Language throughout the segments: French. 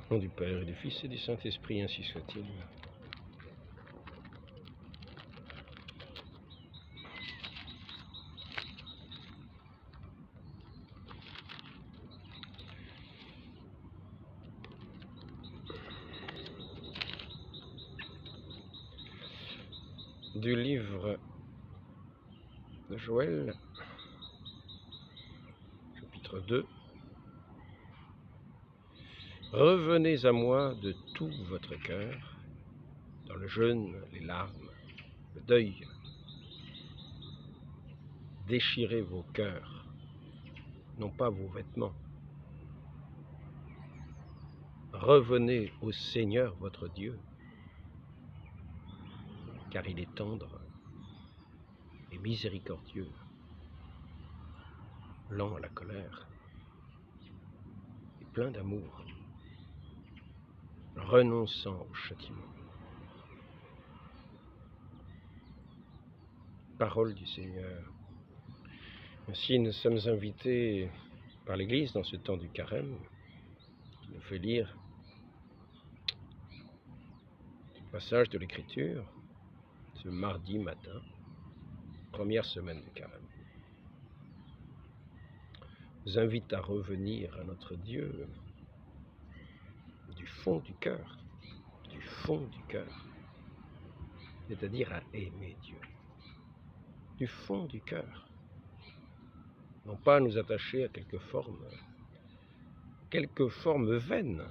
Au nom du Père et du Fils et du Saint-Esprit, ainsi soit-il. Du livre de Joël, chapitre 2. Revenez à moi de tout votre cœur, dans le jeûne, les larmes, le deuil. Déchirez vos cœurs, non pas vos vêtements. Revenez au Seigneur votre Dieu, car il est tendre et miséricordieux, lent à la colère et plein d'amour, renonçant au châtiment. Parole du Seigneur. Ainsi, nous sommes invités par l'Église dans ce temps du carême, qui nous fait lire le passage de l'Écriture ce mardi matin, première semaine du carême. Nous invite à revenir à notre Dieu du fond du cœur, c'est-à-dire à aimer Dieu, du fond du cœur. Non pas nous attacher à quelques formes vaines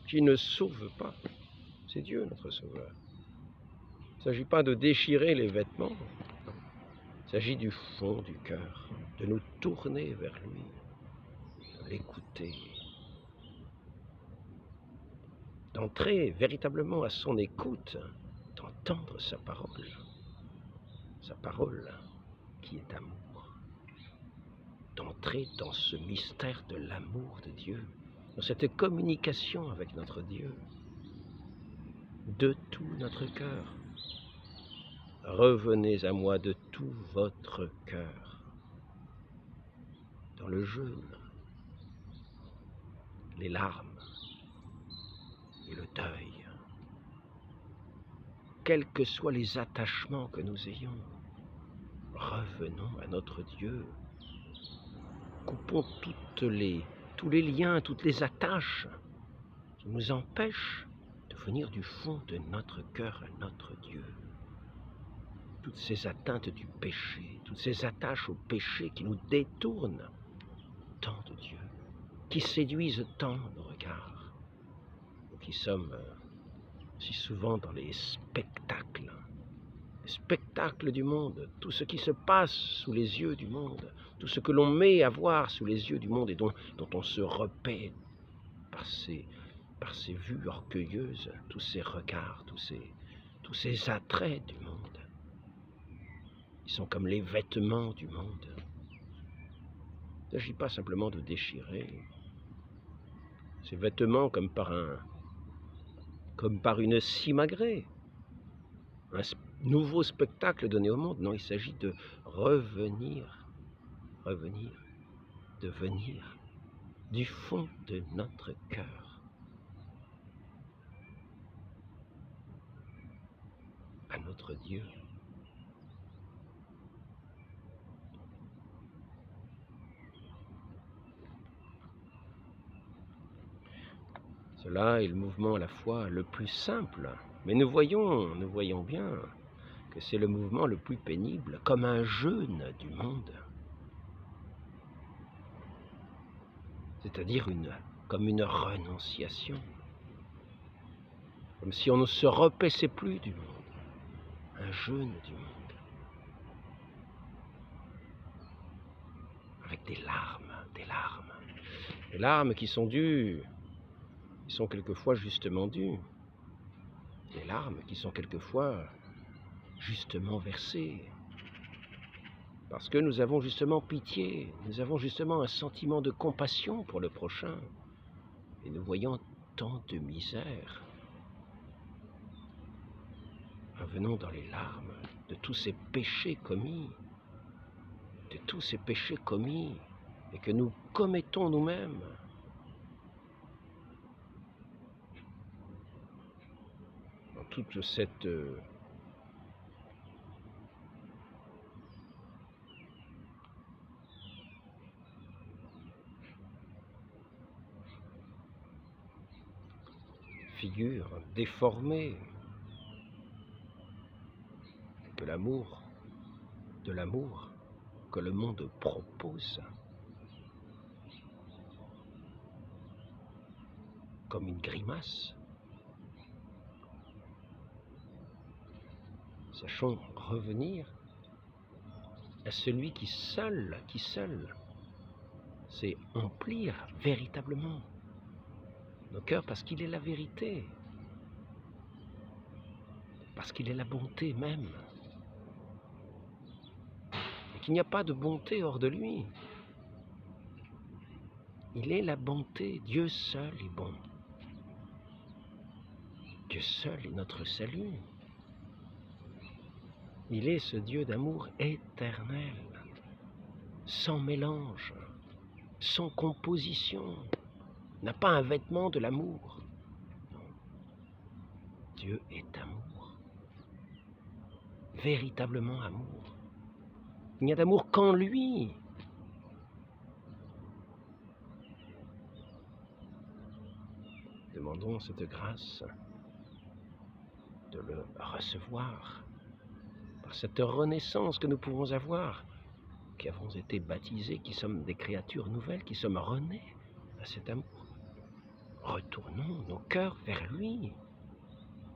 qui ne sauvent pas. C'est Dieu notre Sauveur. Il ne s'agit pas de déchirer les vêtements, non. Il s'agit du fond du cœur, de nous tourner vers lui, de l'écouter, d'entrer véritablement à son écoute, d'entendre sa parole qui est amour, d'entrer dans ce mystère de l'amour de Dieu, dans cette communication avec notre Dieu, de tout notre cœur. Revenez à moi de tout votre cœur, dans le jeûne, les larmes et le deuil. Quels que soient les attachements que nous ayons, revenons à notre Dieu. Coupons tous les liens, toutes les attaches qui nous empêchent de venir du fond de notre cœur à notre Dieu. Toutes ces atteintes du péché, toutes ces attaches au péché qui nous détournent tant de Dieu, qui séduisent tant nos regards, nous qui sommes si souvent dans les spectacles du monde, tout ce qui se passe sous les yeux du monde, tout ce que l'on met à voir sous les yeux du monde et dont on se repaît par ces vues orgueilleuses, tous ces regards, tous ces attraits du monde. Ils sont comme les vêtements du monde. Il ne s'agit pas simplement de déchirer ces vêtements comme par une simagrée, un nouveau spectacle donné au monde. Non, il s'agit de revenir, de venir du fond de notre cœur à notre Dieu. Cela est le mouvement à la fois le plus simple, mais nous voyons bien que c'est le mouvement le plus pénible, comme un jeûne du monde. C'est-à-dire comme une renonciation, comme si on ne se repaissait plus du monde, un jeûne du monde, avec des larmes qui sont dues, qui sont quelquefois justement dues, des larmes qui sont quelquefois justement versées, parce que nous avons justement pitié, nous avons justement un sentiment de compassion pour le prochain, et nous voyons tant de misère. Revenons dans les larmes de tous ces péchés commis, et que nous commettons nous-mêmes. dans toute cette figure déformée de l'amour que le monde propose comme une grimace. Sachons revenir à celui qui seul sait emplir véritablement nos cœurs, parce qu'il est la vérité, parce qu'il est la bonté même, et qu'il n'y a pas de bonté hors de lui. Il est la bonté, Dieu seul est bon. Dieu seul est notre salut. Il est ce Dieu d'amour éternel, sans mélange, sans composition, n'a pas un vêtement de l'amour. Non. Dieu est amour, véritablement amour. Il n'y a d'amour qu'en lui. Demandons cette grâce de le recevoir par cette renaissance que nous pouvons avoir, qui avons été baptisés, qui sommes des créatures nouvelles, qui sommes renés à cet amour. Retournons nos cœurs vers lui,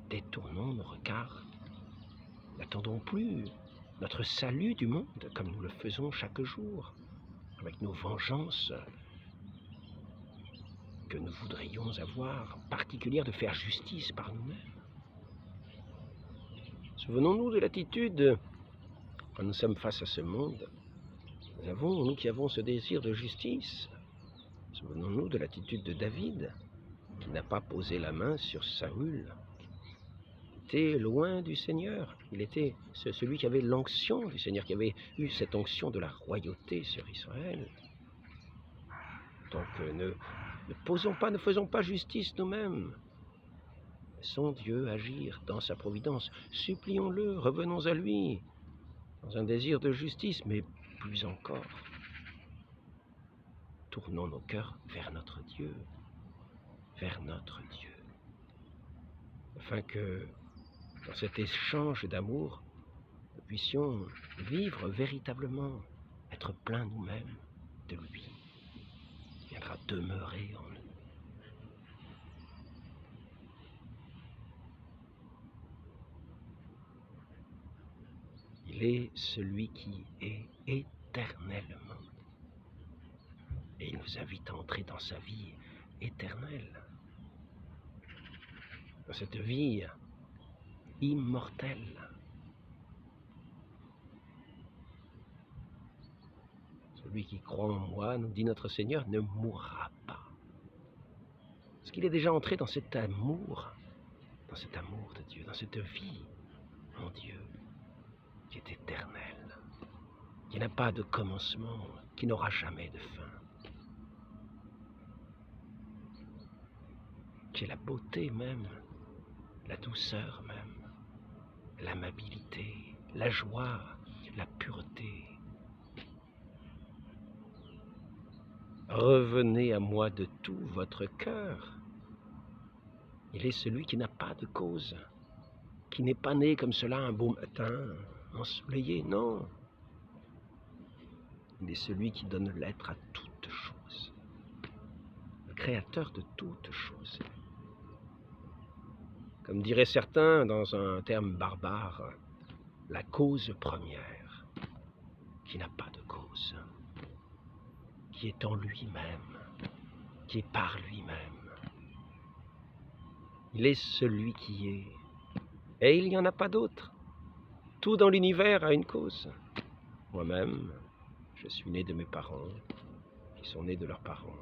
détournons nos regards, n'attendons plus notre salut du monde comme nous le faisons chaque jour, avec nos vengeances que nous voudrions avoir, particulière de faire justice par nous-mêmes. Souvenons-nous de l'attitude, quand nous sommes face à ce monde, nous qui avons ce désir de justice, souvenons-nous de l'attitude de David, qui n'a pas posé la main sur Saül. Il était loin du Seigneur, il était celui qui avait l'onction du Seigneur, qui avait eu cette onction de la royauté sur Israël. Donc ne faisons pas justice nous-mêmes. Laissons Dieu agir dans sa providence. Supplions-le, revenons à lui, dans un désir de justice, mais plus encore. Tournons nos cœurs vers notre Dieu, afin que, dans cet échange d'amour, nous puissions vivre véritablement, être pleins nous-mêmes de lui. Il viendra demeurer en nous. Il est celui qui est éternellement. Et il nous invite à entrer dans sa vie éternelle, dans cette vie immortelle. Celui qui croit en moi, nous dit notre Seigneur, ne mourra pas. Parce qu'il est déjà entré dans cet amour de Dieu, dans cette vie en Dieu, qui est éternelle, qui n'a pas de commencement, qui n'aura jamais de fin, qui est la beauté même, la douceur même, l'amabilité, la joie, la pureté. Revenez à moi de tout votre cœur. Il est celui qui n'a pas de cause, qui n'est pas né comme cela un beau matin, ensoleillé, non. Il est celui qui donne l'être à toutes choses, le créateur de toutes choses. Comme diraient certains dans un terme barbare, la cause première, qui n'a pas de cause, qui est en lui-même, qui est par lui-même. Il est celui qui est, et il n'y en a pas d'autre. Tout dans l'univers a une cause. Moi-même, je suis né de mes parents, qui sont nés de leurs parents.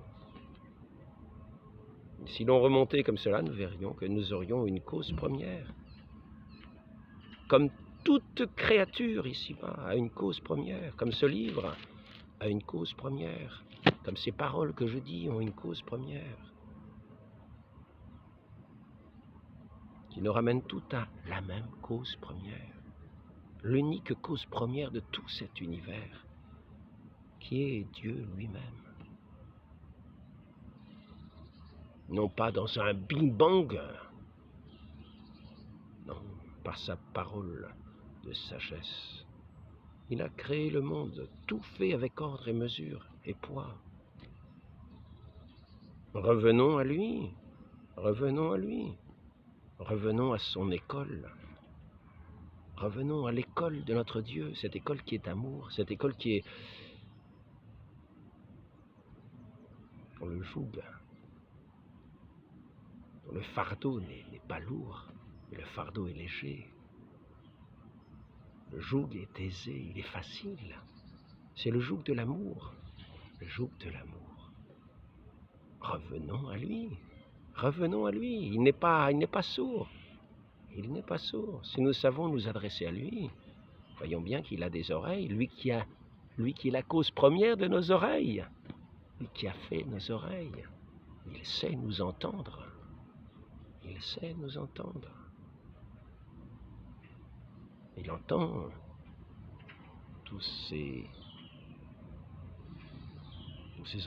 Et si l'on remontait comme cela, nous verrions que nous aurions une cause première. Comme toute créature ici-bas a une cause première, comme ce livre a une cause première, comme ces paroles que je dis ont une cause première. qui nous ramène tout à la même cause première, l'unique cause première de tout cet univers, qui est Dieu lui-même. Non pas dans un bing-bang, non, par sa parole de sagesse. Il a créé le monde, tout fait avec ordre et mesure et poids. Revenons à lui, revenons à lui, revenons à son école. Revenons à l'école de notre Dieu, cette école qui est amour, cette école qui est dont le joug, dont le fardeau n'est pas lourd, mais le fardeau est léger. Le joug est aisé, il est facile. C'est le joug de l'amour, le joug de l'amour. Revenons à lui, revenons à lui. Il n'est pas sourd. Il n'est pas sourd. Si nous savons nous adresser à lui, voyons bien qu'il a des oreilles, lui qui est la cause première de nos oreilles, lui qui a fait nos oreilles. Il sait nous entendre. Il sait nous entendre. Il entend tous ces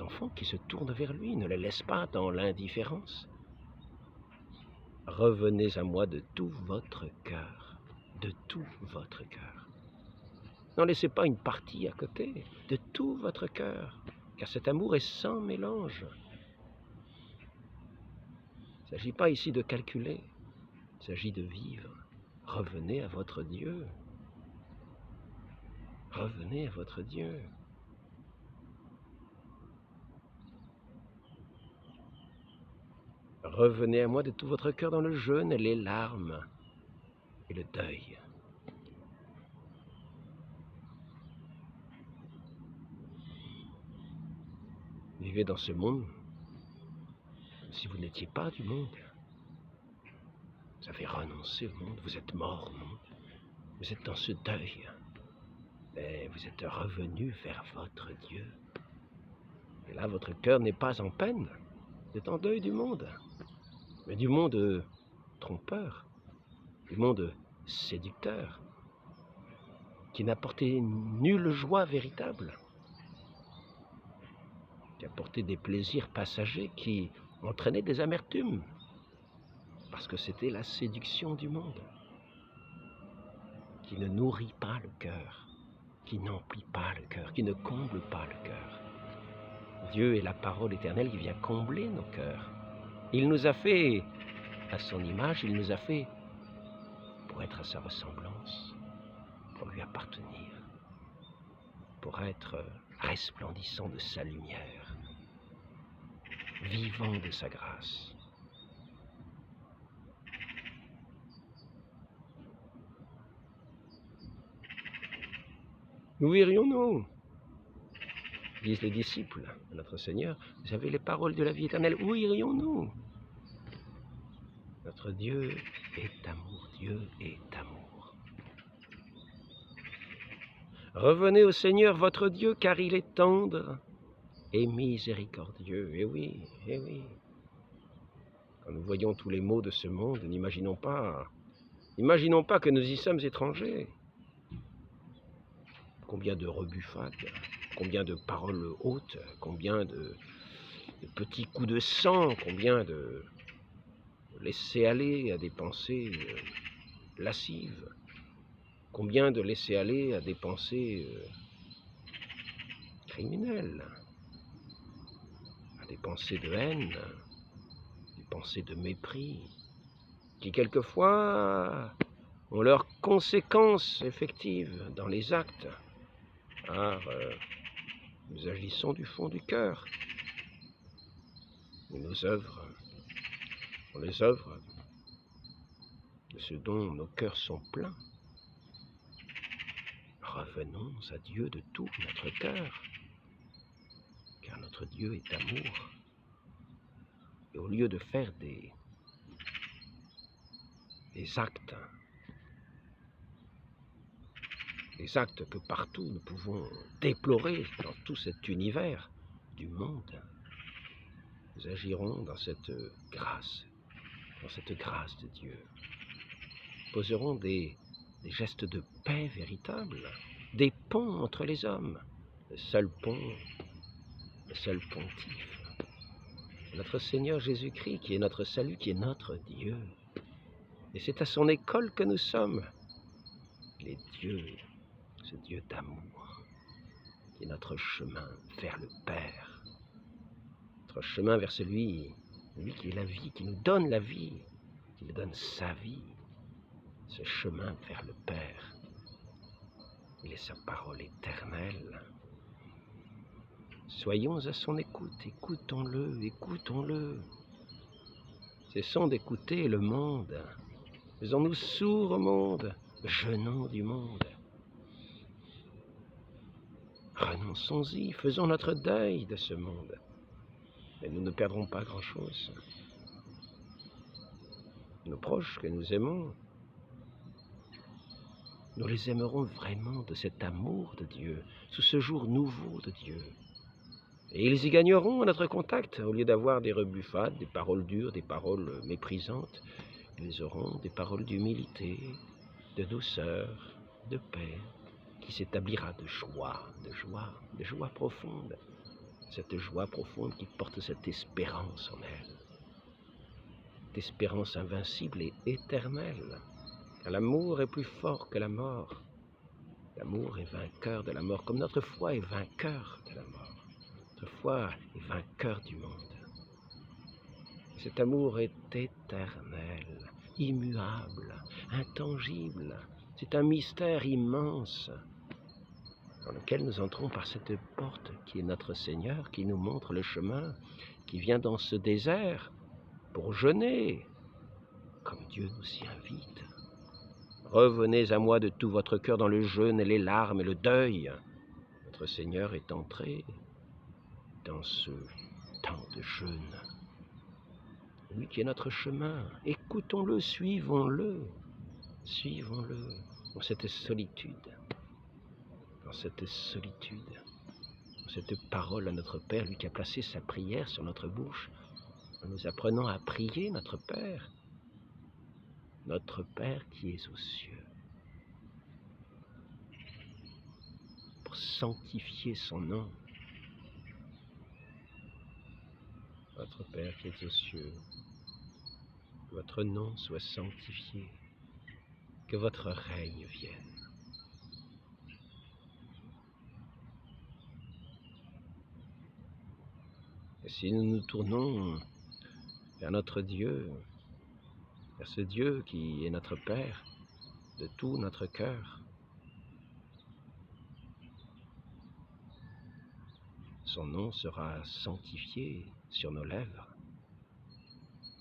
enfants qui se tournent vers lui, ne les laisse pas dans l'indifférence. Revenez à moi de tout votre cœur, de tout votre cœur. N'en laissez pas une partie à côté, de tout votre cœur, car cet amour est sans mélange. Il ne s'agit pas ici de calculer, il s'agit de vivre. Revenez à votre Dieu. Revenez à votre Dieu. Revenez à moi de tout votre cœur dans le jeûne, les larmes et le deuil. Vivez dans ce monde comme si vous n'étiez pas du monde. Vous avez renoncé au monde, vous êtes mort au monde. Vous êtes dans ce deuil. Mais vous êtes revenu vers votre Dieu. Et là, votre cœur n'est pas en peine. Vous êtes en deuil du monde. Mais du monde trompeur, du monde séducteur, qui n'a apporté nulle joie véritable, qui a apporté des plaisirs passagers qui entraînaient des amertumes, parce que c'était la séduction du monde, qui ne nourrit pas le cœur, qui n'emplit pas le cœur, qui ne comble pas le cœur. Dieu est la parole éternelle qui vient combler nos cœurs. Il nous a fait à son image, il nous a fait pour être à sa ressemblance, pour lui appartenir, pour être resplendissant de sa lumière, vivant de sa grâce. Où irions-nous ? Disent les disciples de notre Seigneur, vous avez les paroles de la vie éternelle, où irions-nous ? Notre Dieu est amour, Dieu est amour. Revenez au Seigneur votre Dieu, car il est tendre et miséricordieux. Eh oui, eh oui. Quand nous voyons tous les maux de ce monde, n'imaginons pas que nous y sommes étrangers. Combien de rebuffades, combien de paroles hautes, combien de petits coups de sang, combien de laisser aller à des pensées lascives, combien de laisser aller à des pensées criminelles, à des pensées de haine, des pensées de mépris, qui quelquefois ont leurs conséquences effectives dans les actes, car nous agissons du fond du cœur. Et nos œuvres sont les œuvres de ce dont nos cœurs sont pleins. Revenons à Dieu de tout notre cœur, car notre Dieu est amour. Et au lieu de faire des actes que partout nous pouvons déplorer dans tout cet univers du monde, nous agirons dans cette grâce de Dieu. poseront des gestes de paix véritables, des ponts entre les hommes. Le seul pont, le seul pontife, c'est notre Seigneur Jésus-Christ qui est notre salut, qui est notre Dieu. Et c'est à son école que nous sommes. Il est Dieu, ce Dieu d'amour, qui est notre chemin vers le Père. Notre chemin vers celui qui est la vie, qui nous donne la vie, qui nous donne sa vie. Ce chemin vers le Père, il est sa parole éternelle. Soyons à son écoute, écoutons-le, écoutons-le. Cessons d'écouter le monde. Faisons-nous sourds au monde, jeûnons du monde. Renonçons-y, faisons notre deuil de ce monde. Mais nous ne perdrons pas grand-chose. Nos proches que nous aimons, nous les aimerons vraiment de cet amour de Dieu, sous ce jour nouveau de Dieu. Et ils y gagneront à notre contact, au lieu d'avoir des rebuffades, des paroles dures, des paroles méprisantes. Ils auront des paroles d'humilité, de douceur, de paix, qui s'établira de joie profonde. Cette joie profonde qui porte cette espérance en elle. Cette espérance invincible et éternelle. Car l'amour est plus fort que la mort. L'amour est vainqueur de la mort, comme notre foi est vainqueur de la mort. Notre foi est vainqueur du monde. Cet amour est éternel, immuable, intangible. C'est un mystère immense dans lequel nous entrons par cette porte qui est notre Seigneur, qui nous montre le chemin, qui vient dans ce désert pour jeûner, comme Dieu nous y invite. Revenez à moi de tout votre cœur dans le jeûne et les larmes et le deuil. Notre Seigneur est entré dans ce temps de jeûne. Lui qui est notre chemin, écoutons-le, suivons-le dans cette solitude, dans cette parole à notre Père, lui qui a placé sa prière sur notre bouche, en nous apprenant à prier notre Père qui est aux cieux, pour sanctifier son nom. Notre Père qui est aux cieux, que votre nom soit sanctifié, que votre règne vienne. Et si nous nous tournons vers notre Dieu, vers ce Dieu qui est notre Père, de tout notre cœur, son nom sera sanctifié sur nos lèvres.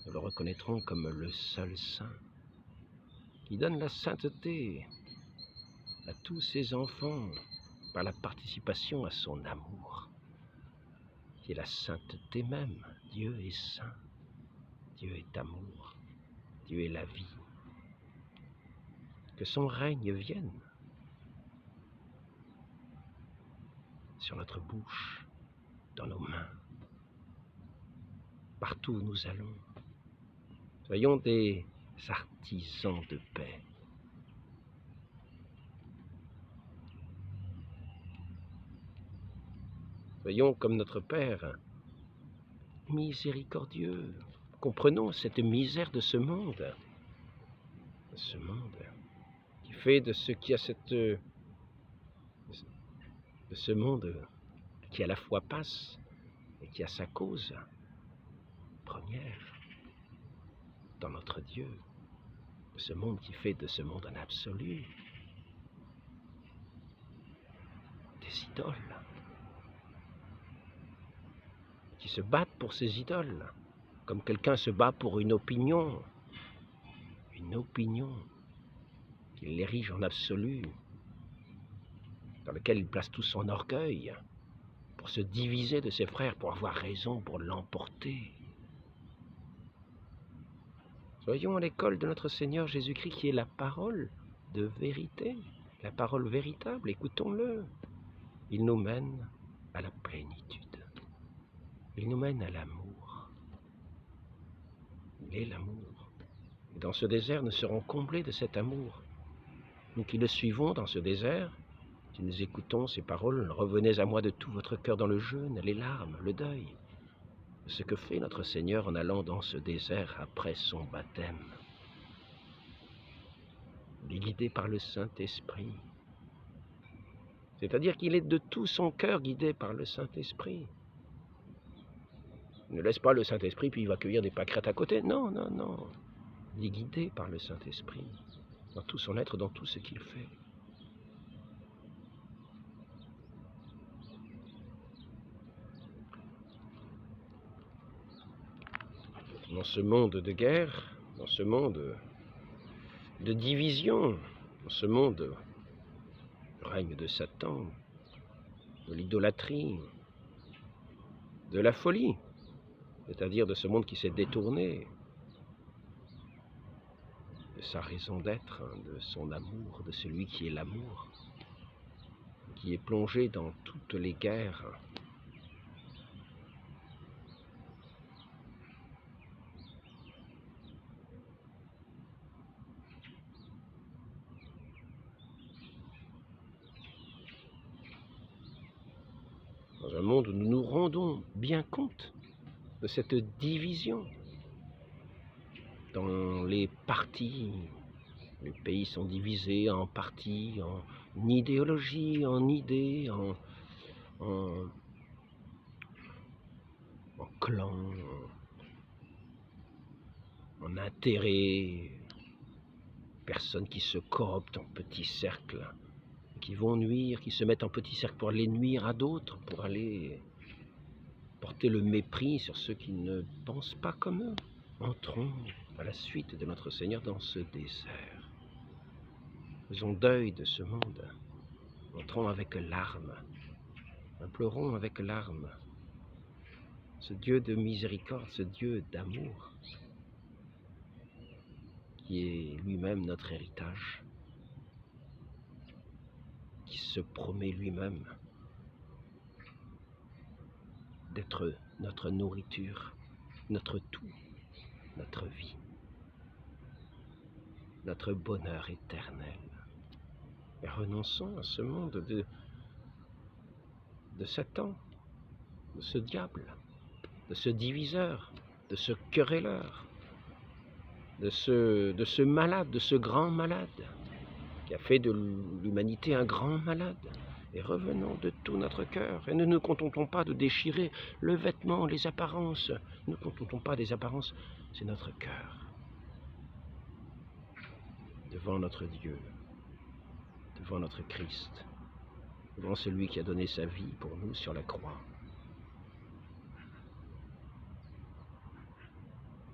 Nous le reconnaîtrons comme le seul saint, qui donne la sainteté à tous ses enfants par la participation à son amour, qui est la sainteté même. Dieu est saint, Dieu est amour, Dieu est la vie. Que son règne vienne sur notre bouche, dans nos mains, partout où nous allons. Soyons des artisans de paix. Soyons comme notre Père, miséricordieux. Comprenons cette misère de ce monde qui fait de ce monde qui à la fois passe et qui a sa cause première dans notre Dieu, de ce monde qui fait de ce monde un absolu, des idoles, qui se battent pour ces idoles, comme quelqu'un se bat pour une opinion qu'il l'érige en absolu, dans lequel il place tout son orgueil, pour se diviser de ses frères, pour avoir raison, pour l'emporter. Soyons à l'école de notre Seigneur Jésus-Christ qui est la parole de vérité, la parole véritable, écoutons-le. Il nous mène à la plénitude, il nous mène à l'amour. Il est l'amour, Et dans ce désert, nous serons comblés de cet amour. Nous qui le suivons dans ce désert, si nous écoutons ces paroles, revenez à moi de tout votre cœur dans le jeûne, les larmes, le deuil. Ce que fait notre Seigneur en allant dans ce désert après son baptême. Il est guidé par le Saint-Esprit. C'est-à-dire qu'il est de tout son cœur guidé par le Saint-Esprit. Il ne laisse pas le Saint-Esprit puis il va cueillir des pâquerettes à côté. Non, non, non. Il est guidé par le Saint-Esprit, dans tout son être, dans tout ce qu'il fait. Dans ce monde de guerre, dans ce monde de division, dans ce monde règne de Satan, de l'idolâtrie, de la folie, c'est-à-dire de ce monde qui s'est détourné de sa raison d'être, de son amour, de celui qui est l'amour, qui est plongé dans toutes les guerres. Dans un monde où nous nous rendons bien compte de cette division. Dans les partis, les pays sont divisés en partis, en idéologie, en idées, en clans, en intérêts, personnes qui se cooptent en petits cercles, qui vont nuire, qui se mettent en petits cercles pour aller nuire à d'autres, pour aller porter le mépris sur ceux qui ne pensent pas comme eux. Entrons à la suite de notre Seigneur dans ce désert. Faisons deuil de ce monde. Entrons avec larmes. Implorons avec larmes ce Dieu de miséricorde, ce Dieu d'amour, qui est lui-même notre héritage, qui se promet lui-même d'être notre nourriture, notre tout, notre vie, notre bonheur éternel. Et renonçons à ce monde de Satan, de ce diable, de ce diviseur, de ce querelleur, de ce malade, de ce grand malade, qui a fait de l'humanité un grand malade. Et revenons de tout notre cœur, et ne nous contentons pas de déchirer le vêtement, les apparences. Ne nous contentons pas des apparences, c'est notre cœur. Devant notre Dieu, devant notre Christ, devant celui qui a donné sa vie pour nous sur la croix.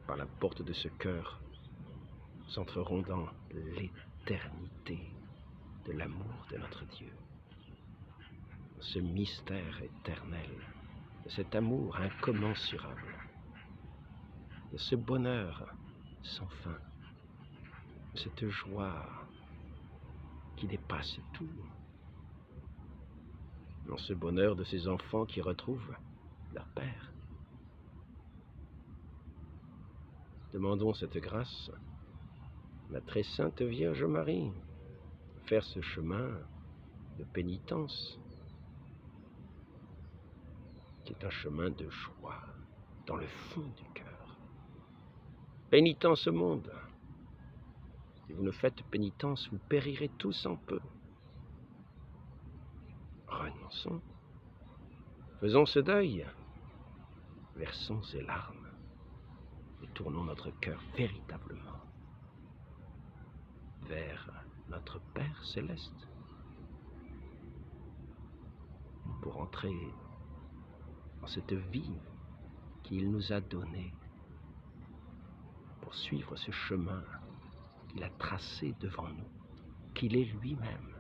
Par la porte de ce cœur, nous entrerons dans l'éternité de l'amour de notre Dieu. Ce mystère éternel, de cet amour incommensurable, de ce bonheur sans fin, de cette joie qui dépasse tout, dans ce bonheur de ces enfants qui retrouvent leur Père. Demandons cette grâce, la très sainte Vierge Marie, faire ce chemin de pénitence, qui est un chemin de joie dans le fond du cœur. Pénitent ce monde. Si vous ne faites pénitence, vous périrez tous en peu. Renonçons. Faisons ce deuil. Versons ces larmes. Et tournons notre cœur véritablement vers notre Père céleste pour entrer dans cette vie qu'il nous a donnée, pour suivre ce chemin qu'il a tracé devant nous, qu'il est lui-même.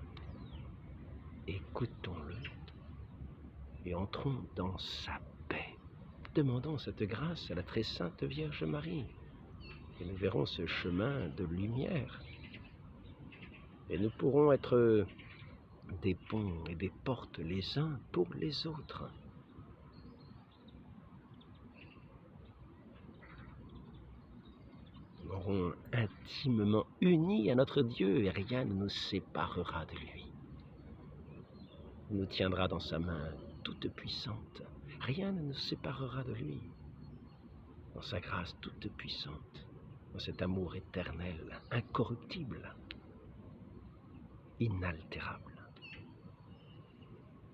Écoutons-le et entrons dans sa paix. Demandons cette grâce à la très sainte Vierge Marie et nous verrons ce chemin de lumière et nous pourrons être des ponts et des portes les uns pour les autres. serons intimement unis à notre Dieu et rien ne nous séparera de lui. Il nous tiendra dans sa main toute puissante. Rien ne nous séparera de lui. Dans sa grâce toute puissante, dans cet amour éternel, incorruptible, inaltérable.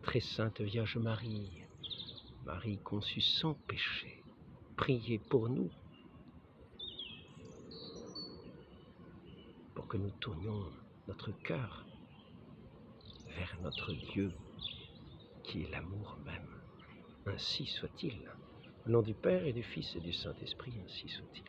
Très sainte Vierge Marie, Marie conçue sans péché, priez pour nous, pour que nous tournions notre cœur vers notre Dieu, qui est l'amour même. Ainsi soit-il. Au nom du Père et du Fils et du Saint-Esprit, ainsi soit-il.